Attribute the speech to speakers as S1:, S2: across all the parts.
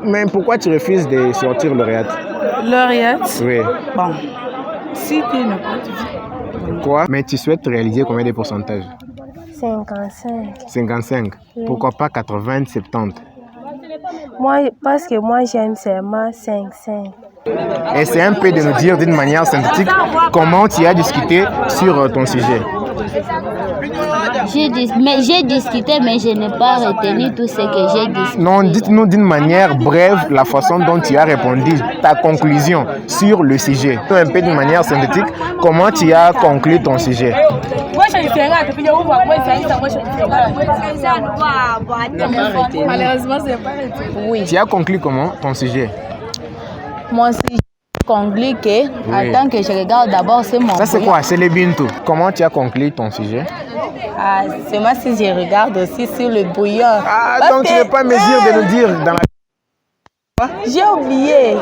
S1: Mais pourquoi tu refuses de sortir lauréate?
S2: Lauréate?
S1: Oui.
S2: Bon, si tu ne pas te...
S1: Quoi? Mais tu souhaites réaliser combien de pourcentage?
S3: 55.
S1: 55.
S3: Oui.
S1: Pourquoi pas 80, 70?
S3: Parce que moi j'aime seulement 5-5.
S1: Essaie un peu de nous dire d'une manière synthétique comment tu as discuté sur ton sujet.
S4: J'ai discuté, mais je n'ai pas retenu tout ce que j'ai discuté.
S1: Non, dites-nous d'une manière brève la façon dont tu as répondu, ta conclusion sur le sujet. Un peu d'une manière synthétique, comment tu as conclu ton sujet.
S2: Malheureusement, c'est pas arrêté.
S4: Oui.
S1: Tu as conclu comment ton sujet?
S4: Moi aussi, j'ai conclu que, attends que je regarde d'abord, c'est mon.
S1: Ça, c'est quoi? C'est le bintou. Comment tu as conclu ton sujet?
S4: Ah, c'est moi si je regarde aussi sur le bouillon.
S1: Ah, donc tu n'es pas mesure de nous dire dans la...
S4: J'ai oublié.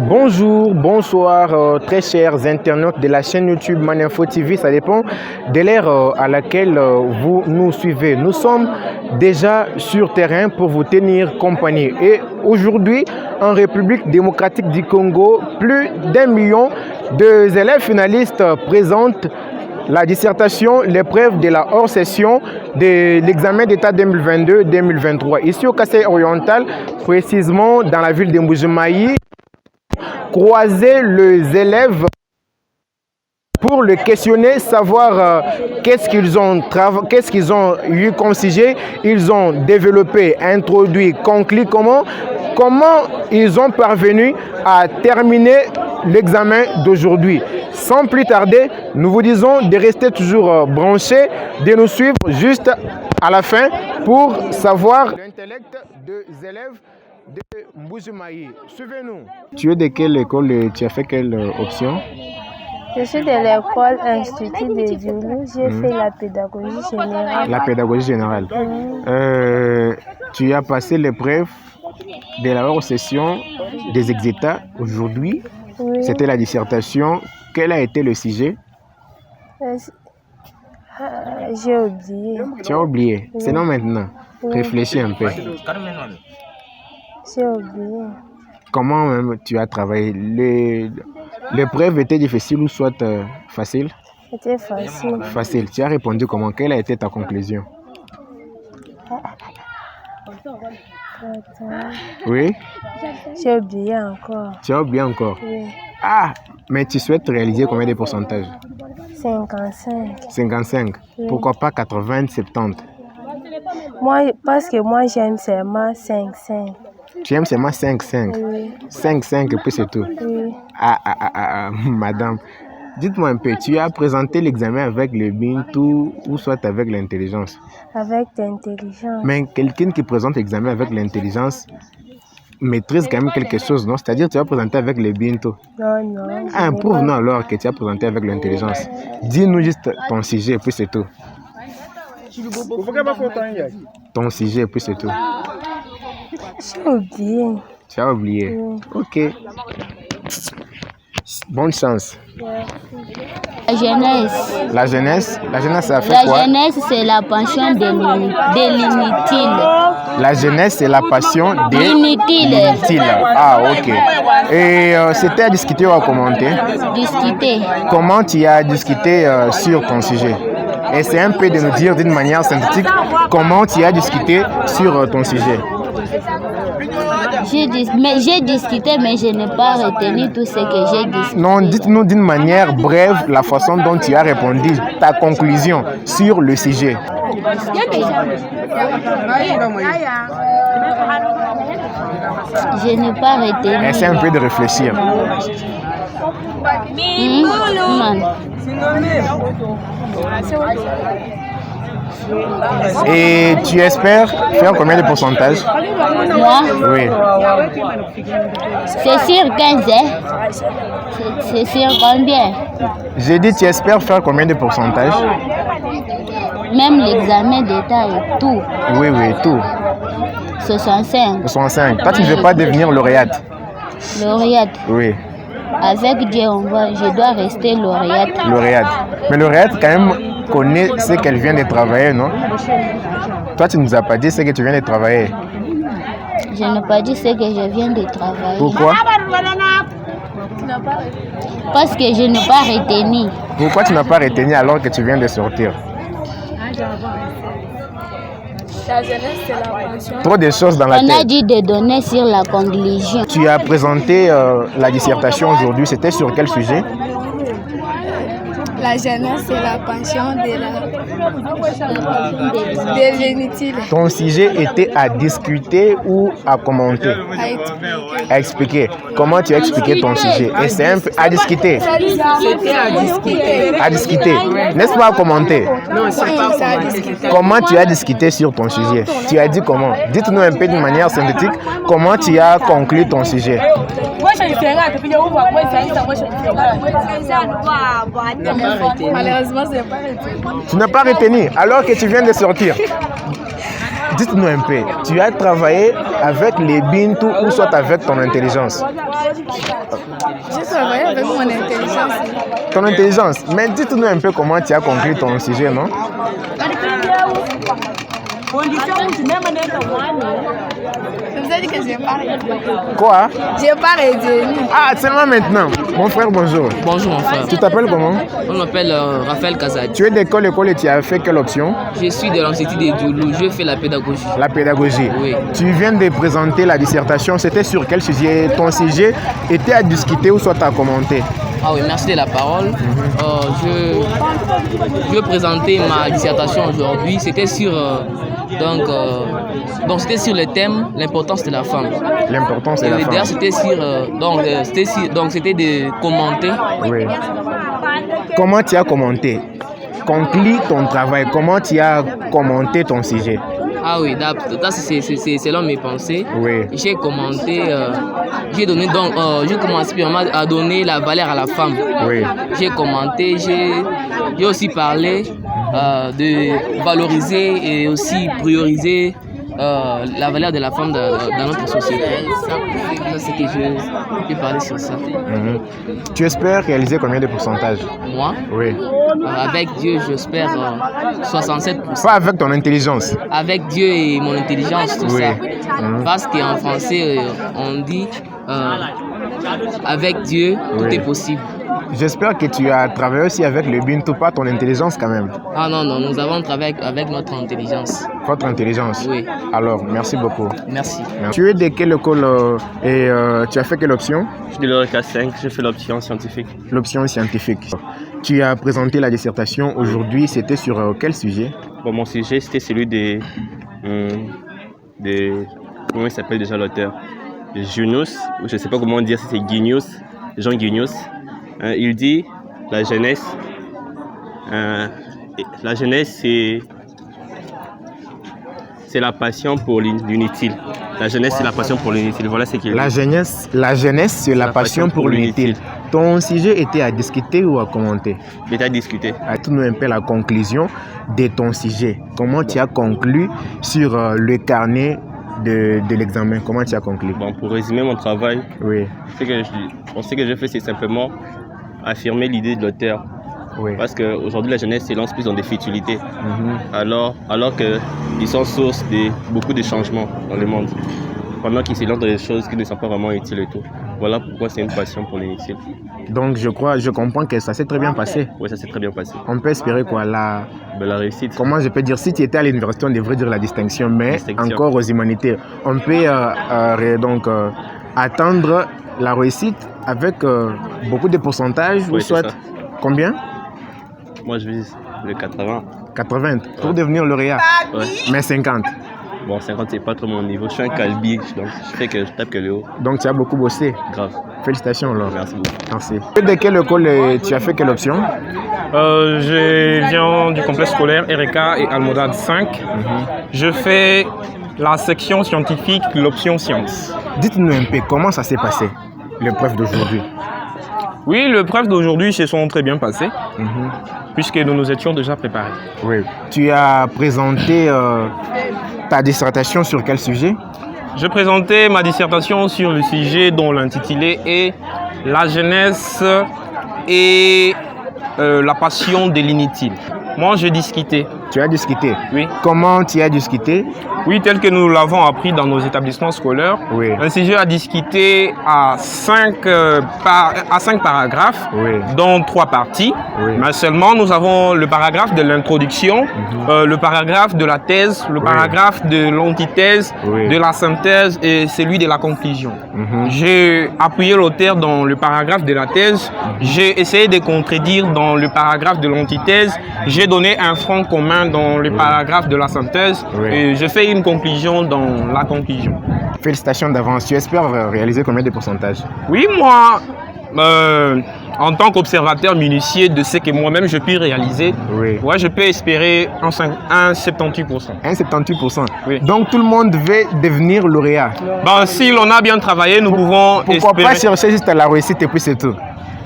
S1: Bonjour, bonsoir, très chers internautes de la chaîne YouTube Maninfo TV. Ça dépend de l'ère à laquelle vous nous suivez. Nous sommes déjà sur terrain pour vous tenir compagnie. Et aujourd'hui, en République démocratique du Congo, plus d'1 million d'élèves finalistes présentent la dissertation, l'épreuve de la hors-session de l'examen d'État 2022-2023. Ici au Kasaï oriental, précisément dans la ville de Mbujimayi, croiser les élèves pour le questionner, savoir qu'est-ce qu'ils ont eu comme sujet, ils ont développé, introduit, conclu comment ils ont parvenu à terminer l'examen d'aujourd'hui. Sans plus tarder, nous vous disons de rester toujours branchés, de nous suivre juste à la fin pour savoir l'intellect des élèves de Mbujimayi. Suivez-nous. Tu es de quelle école et tu as fait quelle option?
S3: Je suis de l'école Institut de Djoulou. J'ai fait la pédagogie générale.
S1: La pédagogie générale. Tu as passé l'épreuve de la hors-session des exétats aujourd'hui.
S3: Oui.
S1: C'était la dissertation. Quel a été le sujet?
S3: J'ai oublié.
S1: Tu as oublié.
S3: Oui.
S1: Sinon maintenant, réfléchis un peu.
S3: J'ai oublié.
S1: Comment même tu as travaillé? L'épreuve était difficile ou soit facile?
S3: C'était facile.
S1: Facile. Tu as répondu comment? Quelle a été ta conclusion? Oui?
S3: J'ai oublié encore.
S1: Tu as oublié encore?
S3: Oui.
S1: Ah! Mais tu souhaites réaliser combien de pourcentage?
S3: 55.
S1: 55.
S3: Oui.
S1: Pourquoi pas 80, 70?
S3: Parce que moi j'aime seulement 5-5.
S1: Tu aimes seulement 5-5?
S3: Oui.
S1: 5-5 et puis c'est tout?
S3: Oui.
S1: Madame. Dites-moi un peu, tu as présenté l'examen avec le bintou ou soit avec l'intelligence?
S3: Avec l'intelligence.
S1: Mais quelqu'un qui présente l'examen avec l'intelligence maîtrise quand même quelque chose, non? C'est-à-dire tu as présenté avec le bintou.
S3: Non.
S1: Ah, prouve-nous alors que tu as présenté avec l'intelligence. Dis-nous juste ton sujet et puis c'est tout. Ton sujet et puis c'est tout.
S3: J'ai oublié.
S1: Tu as oublié?
S3: Oui.
S1: Ok. Bonne chance.
S4: La jeunesse.
S1: La jeunesse? La jeunesse, ça fait
S4: La
S1: quoi?
S4: jeunesse, c'est la passion de l'inutile.
S1: La jeunesse, c'est la passion de
S4: L'inutile.
S1: Ah, ok. Et c'était à discuter ou à commenter?
S4: Discuter.
S1: Comment tu as discuté sur ton sujet? Essaie un peu de nous dire d'une manière synthétique comment tu as discuté sur ton sujet.
S4: J'ai discuté, mais je n'ai pas retenu tout ce que j'ai discuté.
S1: Non, dites-nous d'une manière brève la façon dont tu as répondu, ta conclusion sur le sujet.
S4: Je n'ai pas retenu.
S1: Essaie un peu de réfléchir. Et tu espères faire combien de pourcentage?
S4: Moi?
S1: Oui.
S4: C'est sur 15, hein? C'est sur combien?
S1: J'ai dit tu espères faire combien de pourcentage?
S4: Même l'examen d'État et tout.
S1: Oui, tout.
S4: 65.
S1: 65. Toi, tu ne veux pas devenir lauréate?
S4: Lauréate.
S1: Oui.
S4: Avec Dieu, je dois rester lauréate.
S1: Lauréate. Mais lauréate, quand même, connaît ce qu'elle vient de travailler, non? Toi, tu ne nous as pas dit ce que tu viens de travailler.
S4: Je n'ai pas dit ce que je viens de travailler.
S1: Pourquoi?
S4: Parce que je n'ai pas retenu.
S1: Pourquoi tu n'as pas retenu alors que tu viens de sortir?
S3: La jeunesse, c'est la passion.
S1: Trop de choses dans la
S4: On a
S1: tête.
S4: dit de donner sur la conclusion.
S1: Tu as présenté la dissertation aujourd'hui. C'était sur quel sujet?
S3: La jeunesse, c'est la passion de l'inutile.
S1: Ton sujet était à discuter ou à commenter? À expliquer. Comment tu as expliqué ton sujet? Et c'est un peu à discuter.
S2: C'était à discuter.
S1: À discuter. N'est-ce pas à commenter?
S2: Non, c'est pas à discuter.
S1: Comment tu as discuté sur ton sujet? Tu as dit comment? Dites-nous un peu d'une manière synthétique comment tu as conclu ton sujet.
S3: Malheureusement, c'est pas retenu.
S1: Tu n'as pas retenu alors que tu viens de sortir. Dites-nous un peu, tu as travaillé avec les Bintou ou soit avec ton intelligence?
S3: J'ai travaillé avec mon intelligence.
S1: Ton intelligence. Mais dites-nous un peu comment tu as conclu ton sujet, non?
S3: Je vous ai dit que je n'ai pas retenu.
S1: Quoi?
S3: Je n'ai pas retenu.
S1: Ah, seulement maintenant. Mon frère, bonjour.
S5: Bonjour mon frère,
S1: Tu t'appelles comment?
S5: on m'appelle Raphaël Kazadi.
S1: Tu es d'école et tu as fait quelle option?
S5: Je suis de l'Institut des Dioulou, je fais la pédagogie.
S1: La pédagogie.
S5: Oui.
S1: Tu viens de présenter la dissertation. C'était sur quel sujet? Ton sujet était à discuter ou soit à commenter?
S5: Ah oui, merci de la parole. Je vais présenter ma dissertation aujourd'hui. C'était sur, c'était sur le thème l'importance de la femme.
S1: L'importance de
S5: Et
S1: la
S5: d'ailleurs,
S1: femme.
S5: c'était de commenter.
S1: Oui. Comment tu as commenté? Conclue ton travail. Comment tu as commenté ton sujet?
S5: Ah oui, c'est selon mes pensées.
S1: Oui.
S5: J'ai commenté, j'ai commencé premièrement à donner la valeur à la femme.
S1: Oui.
S5: J'ai commenté, j'ai aussi parlé de valoriser et aussi prioriser la valeur de la femme dans notre société. Ça, c'est que je vais parler sur ça.
S1: Mhm. Tu espères réaliser combien de pourcentage?
S5: Moi,
S1: Oui.
S5: avec Dieu, j'espère 67%.
S1: Pas avec ton intelligence.
S5: Avec Dieu et mon intelligence, tout
S1: Oui.
S5: ça.
S1: Mhm.
S5: Parce qu'en français, on dit avec Dieu, tout
S1: Oui.
S5: est possible.
S1: J'espère que tu as travaillé aussi avec le Bintou, pas ton intelligence quand même.
S5: Ah non, nous avons travaillé avec notre intelligence.
S1: Votre intelligence.
S5: Oui.
S1: Alors, merci beaucoup.
S5: Merci.
S1: Tu es de quelle école et tu as fait quelle option?
S6: Je suis de l'ERK 5, j'ai fait l'option scientifique.
S1: L'option scientifique. Tu as présenté la dissertation aujourd'hui, c'était sur quel sujet?
S6: Bon, mon sujet, c'était celui des comment il s'appelle déjà l'auteur? Junus, ou je ne sais pas comment dire, c'est Guignos, Jean Guignos. Il dit la jeunesse, c'est la passion pour l'inutile. La jeunesse, c'est la passion pour l'inutile. Voilà ce qu'il dit.
S1: La jeunesse, c'est la passion pour l'inutile. Ton sujet était à discuter ou à commenter?
S6: Il était à discuter.
S1: Dis-nous un peu la conclusion de ton sujet. Comment tu as conclu sur le carnet de l'examen? Comment tu as conclu?
S6: Bon, pour résumer mon travail,
S1: Oui,
S6: ce que je fais, c'est simplement affirmer l'idée de l'auteur.
S1: oui.
S6: Parce qu'aujourd'hui, la jeunesse s'élance plus dans des futilités,
S1: Mhm.
S6: alors qu'ils sont source de beaucoup de changements dans le monde. Pendant qu'ils s'élancent dans des choses qui ne sont pas vraiment utiles et tout. Voilà pourquoi c'est une passion pour l'inutile.
S1: Donc je comprends que ça s'est très bien passé.
S6: Oui, ça s'est très bien passé.
S1: On peut espérer quoi là?
S6: La réussite.
S1: Comment je peux dire, si tu étais à l'université, on devrait dire la distinction, mais
S6: Distinction.
S1: encore aux humanités. On peut attendre la réussite avec beaucoup de pourcentage ou
S6: Oui, c'est
S1: soit
S6: ça.
S1: combien?
S6: Moi, je vise le 80.
S1: 80 pour devenir lauréat,
S6: Ouais.
S1: mais 50.
S6: Bon, 50, c'est pas trop mon niveau. Je suis un calbi, donc je tape que le haut.
S1: Donc tu as beaucoup bossé.
S6: Grave.
S1: Félicitations alors.
S6: Merci beaucoup.
S1: Merci. De quelle école tu as fait quelle option?
S7: Je viens du complexe scolaire RK et Almodade 5. Je fais la section scientifique, l'option sciences.
S1: Dites-nous un peu comment ça s'est passé, l'épreuve d'aujourd'hui.
S7: Oui, l'épreuve d'aujourd'hui se sont très bien passées, puisque nous nous étions déjà préparés.
S1: Oui. Tu as présenté ta dissertation sur quel sujet?
S7: Je présentais ma dissertation sur le sujet dont l'intitulé est La jeunesse et la passion de l'inutile. Moi, j'ai discuté.
S1: Tu as discuté?
S7: Oui.
S1: Comment tu as discuté?
S7: Oui, tel que nous l'avons appris dans nos établissements scolaires.
S1: Oui.
S7: Un sujet a discuté à 5 paragraphes,
S1: Oui.
S7: dont 3 parties.
S1: Oui.
S7: Mais seulement, nous avons le paragraphe de l'introduction, le paragraphe de la thèse, le paragraphe de l'antithèse,
S1: Oui.
S7: de la synthèse et celui de la conclusion.
S1: Mhm.
S7: J'ai appuyé l'auteur dans le paragraphe de la thèse. J'ai essayé de contredire dans le paragraphe de l'antithèse. J'ai donné un front commun dans le paragraphe de la synthèse.
S1: Oui.
S7: Et j'ai fait une conclusion dans la conclusion.
S1: Félicitations d'avance. Tu espères réaliser combien de pourcentage?
S7: Oui, moi, en tant qu'observateur minutieux de ce que moi-même je puis réaliser,
S1: Oui.
S7: ouais, je peux espérer un 78%.
S1: 1,78%.
S7: Oui.
S1: Donc tout le monde veut devenir lauréat.
S7: Bon, si l'on a bien travaillé, nous pouvons
S1: Pourquoi
S7: espérer...
S1: pas chercher juste la réussite et puis c'est tout?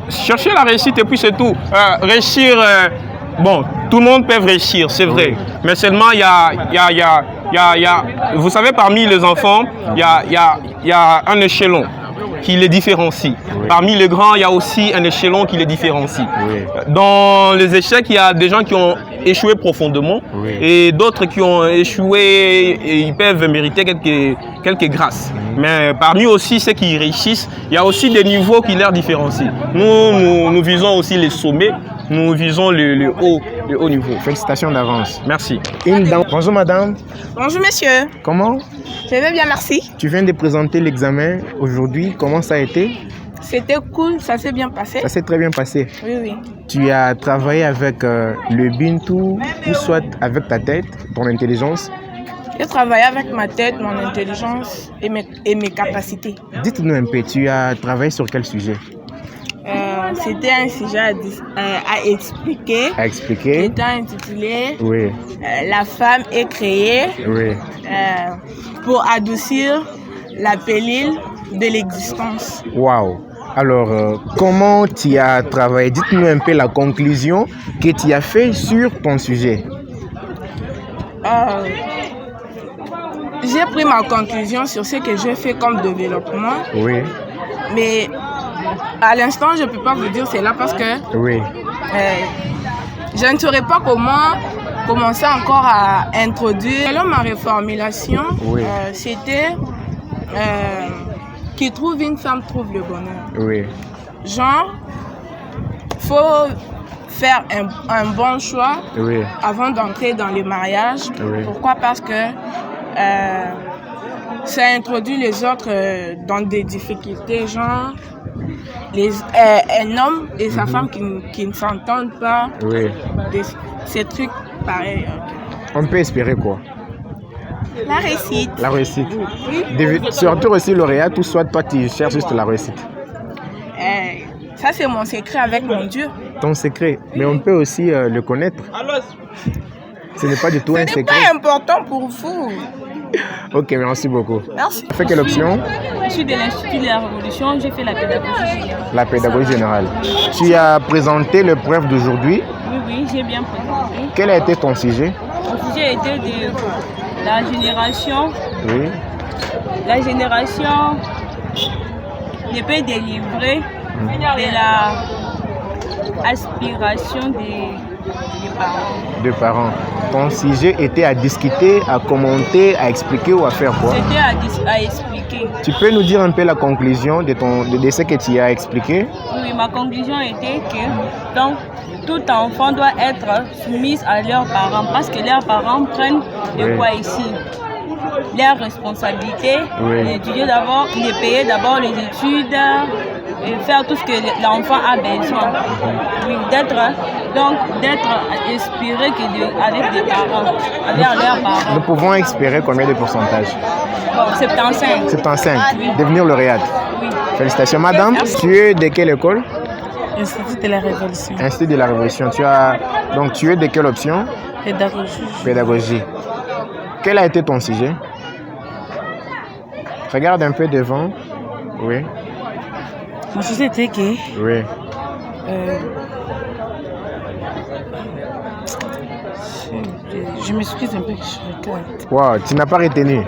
S7: Chercher la réussite et puis c'est tout. Réussir, bon, tout le monde peut réussir, c'est vrai.
S1: Oui.
S7: Mais seulement, il y a, vous savez, parmi les enfants, il y a un échelon qui les différencie.
S1: Oui.
S7: Parmi les grands, il y a aussi un échelon qui les différencie.
S1: Oui.
S7: Dans les échecs, il y a des gens qui ont échoué profondément
S1: Oui.
S7: et d'autres qui ont échoué et ils peuvent mériter quelques grâces. Mais parmi aussi ceux qui réussissent, il y a aussi des niveaux qui les différencient. Nous visons aussi les sommets, nous visons le haut niveau.
S1: Félicitations d'avance.
S7: Merci.
S1: Bonjour madame.
S2: Bonjour monsieur.
S1: Comment?
S2: Je vais bien, merci.
S1: Tu viens de présenter l'examen aujourd'hui. Comment ça a été?
S2: C'était cool, ça s'est bien passé.
S1: Ça s'est très bien passé.
S2: Oui, oui.
S1: Tu as travaillé avec le Bintou ou soit avec ta tête, ton intelligence.
S2: J'ai travaillé avec ma tête, mon intelligence et mes capacités.
S1: Dites-nous un peu, tu as travaillé sur quel sujet?
S2: C'était un sujet à expliquer.
S1: À expliquer?
S2: C'était intitulé
S1: Oui,
S2: La femme est créée
S1: oui.
S2: pour adoucir la pilule de l'existence.
S1: Waouh! Alors, comment tu as travaillé? Dites-nous un peu la conclusion que tu as fait sur ton sujet.
S2: J'ai pris ma conclusion sur ce que j'ai fait comme développement,
S1: Oui,
S2: mais à l'instant, je ne peux pas vous dire cela parce que
S1: oui,
S2: je ne saurais pas comment commencer encore à introduire. Alors, ma reformulation,
S1: Oui.
S2: c'était qui trouve une femme trouve le bonheur.
S1: oui,
S2: Genre, faut faire un bon choix
S1: oui,
S2: avant d'entrer dans le mariage.
S1: Oui.
S2: Pourquoi? Parce que ça introduit les autres dans des difficultés, genre un homme et sa femme qui ne s'entendent pas,
S1: oui.
S2: ces trucs pareils.
S1: On peut espérer quoi?
S2: La réussite.
S1: La réussite.
S2: Oui.
S1: Surtout aussi lauréat, ou soit toi tu cherches juste la réussite.
S2: Ça, c'est mon secret avec mon Dieu.
S1: Ton secret, mais on peut aussi le connaître. Ce n'est pas du tout un
S2: Ce n'est
S1: secret.
S2: pas important pour vous.
S1: Ok, merci beaucoup.
S2: Merci.
S1: Tu as fait quelle option?
S8: Je suis de l'Institut de la Révolution, j'ai fait la pédagogie générale.
S1: La pédagogie générale. Tu as présenté l'épreuve d'aujourd'hui.
S8: Oui, oui, j'ai bien présenté.
S1: Quel a été ton sujet?
S8: Mon sujet était de la génération.
S1: Oui,
S8: La génération ne peut délivrer de la aspiration des parents.
S1: de parents. Ton sujet était à discuter, à commenter, à expliquer ou à faire quoi?
S8: C'était à expliquer.
S1: Tu peux nous dire un peu la conclusion de ce que tu as expliqué?
S8: Oui, ma conclusion était que donc, tout enfant doit être soumis à leurs parents parce que leurs parents prennent de
S1: Oui.
S8: quoi ici. Leurs responsabilités,
S1: Oui.
S8: d'étudier d'abord, de payer d'abord les études et faire tout ce que l'enfant a besoin. Oui, d'être inspiré avec des parents, avec leurs parents.
S1: Nous pouvons espérer combien de pourcentage?
S8: Bon, 75.
S1: 75.
S8: Oui.
S1: Devenir lauréate.
S8: Oui.
S1: Félicitations madame.
S8: Merci.
S1: Tu es de quelle école?
S2: Institut de la Révolution.
S1: Institut de la Révolution. Donc tu es de quelle option?
S2: Pédagogie.
S1: Pédagogie. Quel a été ton sujet? Regarde un peu devant. Oui,
S2: Mon sujet était que
S1: oui.
S2: je m'excuse un peu que je regarde.
S1: Wow, tu n'as pas retenu.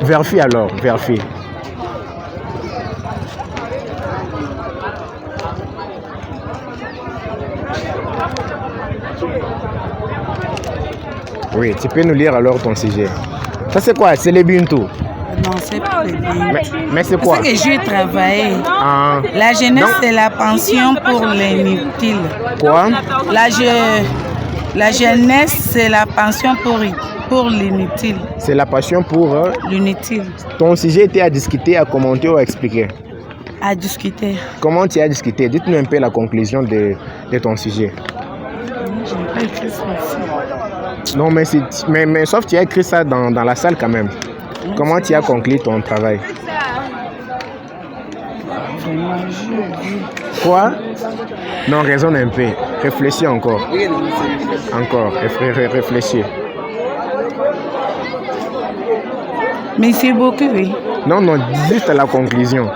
S1: Vérifie alors, vérifie. Oui, tu peux nous lire alors ton sujet. Ça c'est quoi? C'est les Bintou.
S9: Non, c'est pas les Bintou.
S1: Mais c'est quoi?
S9: C'est que j'ai travaillé.
S1: Ah.
S9: La jeunesse,
S1: Donc-
S9: c'est la pension pour l'inutile.
S1: Quoi?
S9: La jeunesse, c'est la pension pour l'inutile.
S1: C'est la passion pour...
S9: L'inutile.
S1: Ton sujet était à discuter, à commenter ou à expliquer.
S9: À discuter.
S1: Comment tu as discuté? Dites-nous un peu la conclusion de ton sujet.
S9: Je n'ai pas écrit ça aussi.
S1: Non, mais sauf que tu as écrit ça dans la salle quand même. Comment tu as conclu ton travail?
S9: Vraiment, je...
S1: Quoi? Non, raisonne un peu. Réfléchis encore. Encore, réfléchis.
S9: Mais c'est beaucoup, oui.
S1: Non, dis juste la conclusion.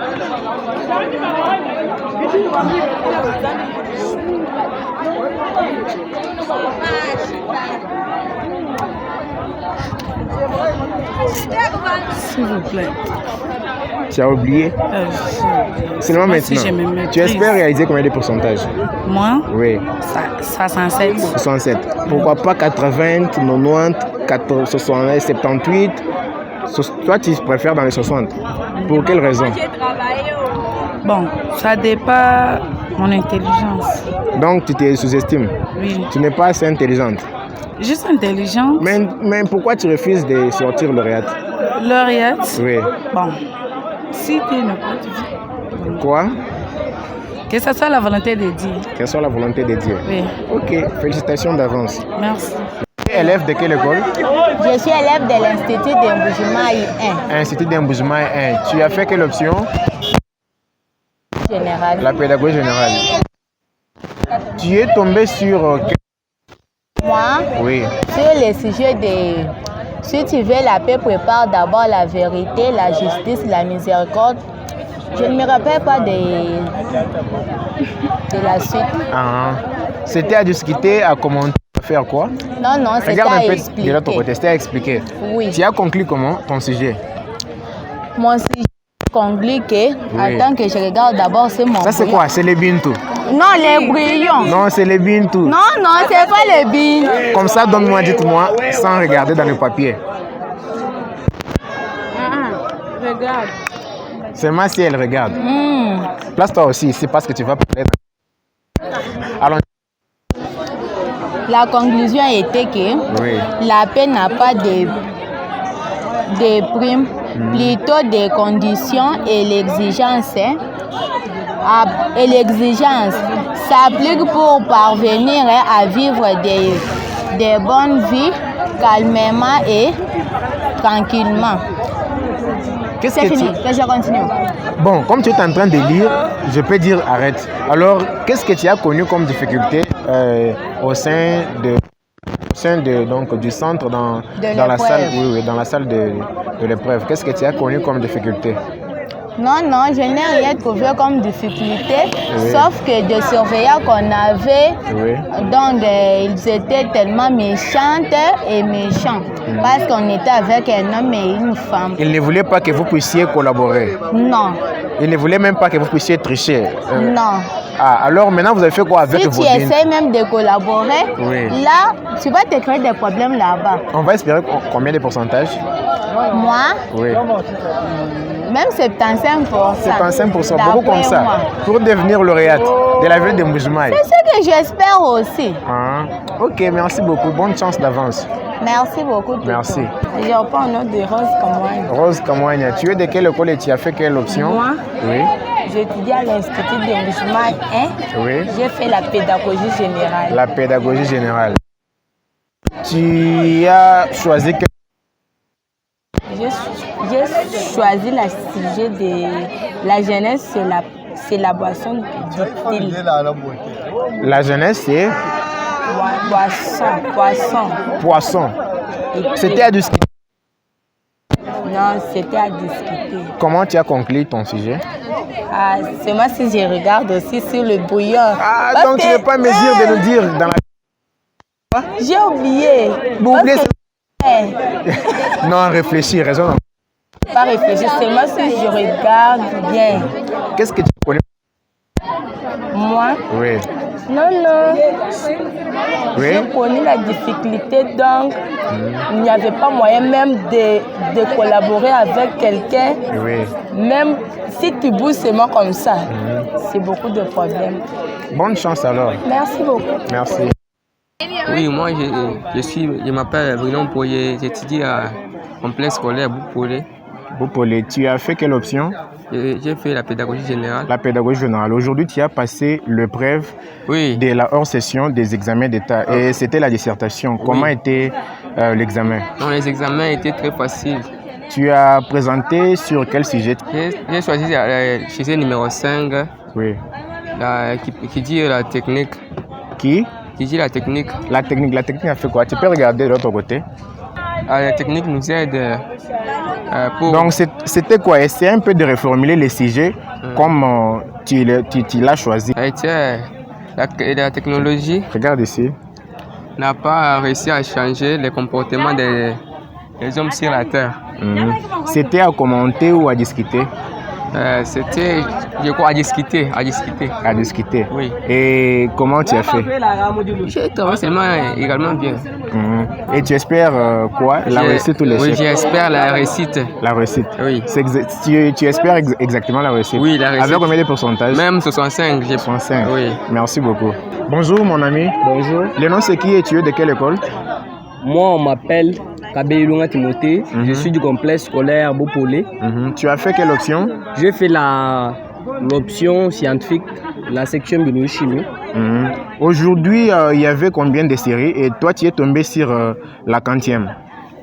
S9: S'il vous plaît.
S1: Tu as oublié? Seulement maintenant.
S9: Si je me maîtrise.
S1: Tu espères réaliser combien de pourcentage?
S9: Moi,
S1: Oui,
S9: 67.
S1: 67. Pourquoi pas 80, 90, 80, 70, 78? Toi, tu préfères dans les 60. Pour quelle raison?
S9: Bon, ça dépend mon intelligence.
S1: Donc, tu te sous-estimes?
S9: Oui.
S1: Tu n'es pas assez intelligente.
S9: Juste intelligente.
S1: Mais pourquoi tu refuses de sortir lauréate?
S9: Lauréate.
S1: Oui.
S9: Bon, si tu n'as pas de...
S1: Quoi?
S9: Que ce soit la volonté de Dieu.
S1: Quelle soit la volonté de Dieu?
S9: Oui.
S1: Ok, félicitations d'avance.
S9: Merci.
S1: Tu es élève de quelle école?
S4: Je suis élève de l'Institut d'Emboujumaï 1.
S1: Institut d'Emboujumaï 1. Tu as fait quelle option?
S4: Général.
S1: La pédagogie générale. Tu es tombé sur...
S4: Moi,
S1: Oui.
S4: sur le sujet de si tu veux la paix, prépare d'abord la vérité, la justice, la miséricorde. Je ne me rappelle pas de la suite.
S1: Ah. C'était à discuter, à commenter, à faire quoi?
S4: Non, c'était
S1: Regarde
S4: à
S1: un peu
S4: expliquer.
S1: de l'autre côté, c'était à expliquer.
S4: Oui.
S1: Tu as conclu comment ton sujet?
S4: Mon sujet compliqué,
S1: Oui.
S4: attends que je regarde d'abord, c'est mon
S1: Ça c'est
S4: brouillon.
S1: quoi? C'est les Bintou.
S4: Non, les brillons.
S1: Non, c'est les Bintou.
S4: Non, c'est pas les billes.
S1: Comme ça, donne-moi, dites-moi, sans regarder dans le papier.
S2: Regarde.
S1: Seulement si elle regarde. Place-toi aussi, c'est parce que tu vas parler. Allons.
S4: La conclusion était que
S1: Oui.
S4: la paix n'a pas de primes, plutôt des conditions et l'exigence. Et l'exigence s'applique pour parvenir à vivre des bonnes vies calmement et tranquillement.
S1: Qu'est-ce
S4: C'est
S1: que
S4: fini, que je continue.
S1: Bon, comme tu es en train de lire, je peux dire arrête. Alors, qu'est-ce que tu as connu comme difficulté au sein donc, du centre dans la salle, oui, dans la salle de l'épreuve? Qu'est-ce que tu as connu comme difficulté?
S4: Non, je n'ai rien trouvé comme difficulté,
S1: Oui.
S4: sauf que de surveillants qu'on avait,
S1: Oui.
S4: donc ils étaient tellement méchantes et méchants, parce qu'on était avec un homme et une femme.
S1: Il ne voulait pas que vous puissiez collaborer.
S4: Non,
S1: Il ne voulait même pas que vous puissiez tricher.
S4: non.
S1: Ah, alors maintenant vous avez fait quoi avec
S4: Si
S1: vos
S4: tu
S1: bintou?
S4: essaies même de collaborer,
S1: Oui.
S4: là, tu vas te créer des problèmes là-bas.
S1: On va espérer combien de pourcentage?
S4: Moi,
S1: Oui.
S4: même 75%.
S1: 75%, beaucoup comme ça.
S4: Moi.
S1: Pour devenir lauréate de la ville de Mbujimai.
S4: C'est ce que j'espère aussi.
S1: Ah, ok, merci beaucoup. Bonne chance d'avance.
S4: Merci beaucoup. Toto.
S1: Merci.
S2: Je reprends un nom de Rose comme moi.
S1: Rose Kamwanya, tu es de quelle école et tu as fait quelle option?
S2: Moi,
S1: Oui.
S2: j'étudie à l'Institut d'Emboujumaï 1.
S1: Oui.
S2: J'ai fait la pédagogie générale.
S1: La pédagogie générale. Tu as choisi quel...
S2: J'ai choisi le sujet de la jeunesse, c'est la boisson d'utile.
S1: La jeunesse, c'est
S2: Poisson.
S1: poisson.
S2: Et
S1: C'était à discuter.
S2: Non, c'était à discuter.
S1: Comment tu as conclu ton sujet?
S2: Ah, c'est moi si je regarde aussi sur le bouillon.
S1: Ah,
S2: Parce
S1: donc tu
S2: que-
S1: n'es pas mesure de nous dire dans la...
S2: J'ai oublié.
S1: Vous oubliez
S2: Parce que-
S1: Non, réfléchis, raisonne.
S2: Pas réfléchir, c'est moi si je regarde bien.
S1: Qu'est-ce que tu connais?
S2: Moi,
S1: Oui.
S4: Non, non.
S1: Oui.
S4: J'ai connu la difficulté, donc il n'y avait pas moyen même de collaborer avec quelqu'un.
S1: Oui.
S4: Même si tu bouges seulement comme ça, c'est beaucoup de problèmes.
S1: Bonne chance alors.
S4: Merci beaucoup.
S1: Merci.
S5: Oui, moi je m'appelle Bruno Poyer, j'étudie à complexe scolaire Boupolé.
S1: Boupolé, tu as fait quelle option?
S5: J'ai fait la pédagogie générale.
S1: La pédagogie générale. Aujourd'hui, tu as passé l'épreuve de la hors-session des examens d'État et c'était la dissertation. Comment était l'examen?
S5: Non, les examens étaient très faciles.
S1: Tu as présenté sur quel sujet?
S5: J'ai choisi sujet numéro 5,
S1: oui.
S5: qui dit la technique.
S1: Qui
S5: dit la technique.
S1: La technique a fait quoi? Tu peux regarder de l'autre côté.
S5: La technique nous aide pour...
S1: Donc c'était quoi? Essayer un peu de reformuler les sujets comme tu l'as choisi.
S5: La technologie,
S1: regarde ici,
S5: n'a pas réussi à changer les comportements des hommes sur la Terre.
S1: C'était à commenter ou à discuter?
S5: C'était, je crois, à discuter. À discuter.
S1: Oui. Et comment tu as fait?
S5: J'ai travaillé également bien.
S1: Et tu espères quoi? La réussite ou l'échec?
S5: Oui, j'espère la réussite.
S1: La réussite?
S5: Oui.
S1: Tu espères exactement la réussite?
S5: Oui, la réussite.
S1: Avec combien de pourcentage?
S5: Même 65.
S1: 65.
S5: Oui.
S1: Merci beaucoup. Bonjour mon ami.
S10: Bonjour.
S1: Le nom c'est qui et tu es de quelle école?
S10: Moi, on m'appelle Kabeilunga Timothée. Je suis du complexe scolaire Boupolé.
S1: Tu as fait quelle option?
S10: J'ai fait l'option scientifique, la section biologie-chimie.
S1: Aujourd'hui, il y avait combien de séries et toi, tu es tombé sur la 40e?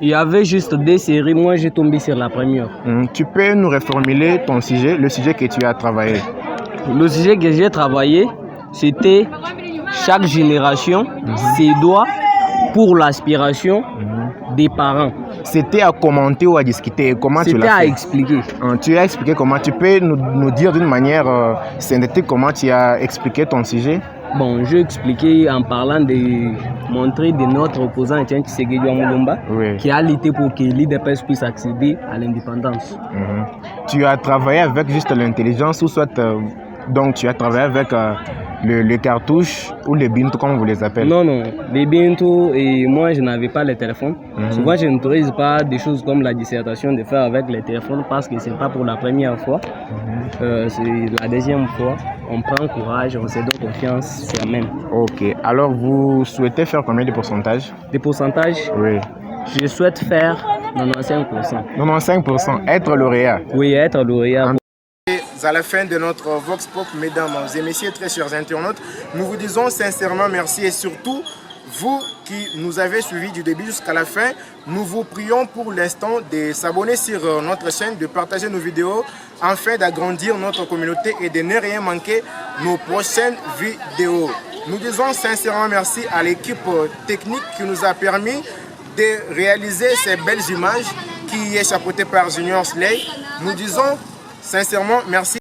S10: Il y avait juste 2 séries, moi j'ai tombé sur la première.
S1: Tu peux nous reformuler ton sujet, le sujet que tu as travaillé?
S10: Le sujet que j'ai travaillé, c'était chaque génération ses droits pour l'aspiration des parents.
S1: C'était à commenter ou à discuter? Comment tu l'as fait?
S10: C'était à expliquer.
S1: Tu as expliqué comment? Tu peux nous dire d'une manière synthétique comment tu as expliqué ton sujet?
S10: Bon, j'ai expliqué en parlant de montrer de notre opposant Etienne Tshisekedi Mulumba, qui a lutté pour que l'IDPS puisse accéder à l'indépendance.
S1: Tu as travaillé avec juste l'intelligence ou soit donc tu as travaillé avec le cartouche ou les bintou comme vous les appelez?
S10: Non, non, les bintou et moi je n'avais pas les téléphones. Souvent je n'autorise pas des choses comme la dissertation de faire avec les téléphones parce que ce n'est pas pour la première fois. C'est la deuxième fois. On prend courage, on se donne confiance soi-même.
S1: Ok, alors vous souhaitez faire combien de pourcentage?
S10: Des pourcentages?
S1: Oui.
S10: Je souhaite faire 95%.
S1: 95%, être lauréat?
S10: Oui, être lauréat.
S1: À la fin de notre Vox Pop, mesdames et messieurs, très chers internautes, nous vous disons sincèrement merci et surtout, vous qui nous avez suivis du début jusqu'à la fin, nous vous prions pour l'instant de s'abonner sur notre chaîne, de partager nos vidéos, afin d'agrandir notre communauté et de ne rien manquer nos prochaines vidéos. Nous disons sincèrement merci à l'équipe technique qui nous a permis de réaliser ces belles images qui est chapeautée par Junior Slay. Nous disons sincèrement merci.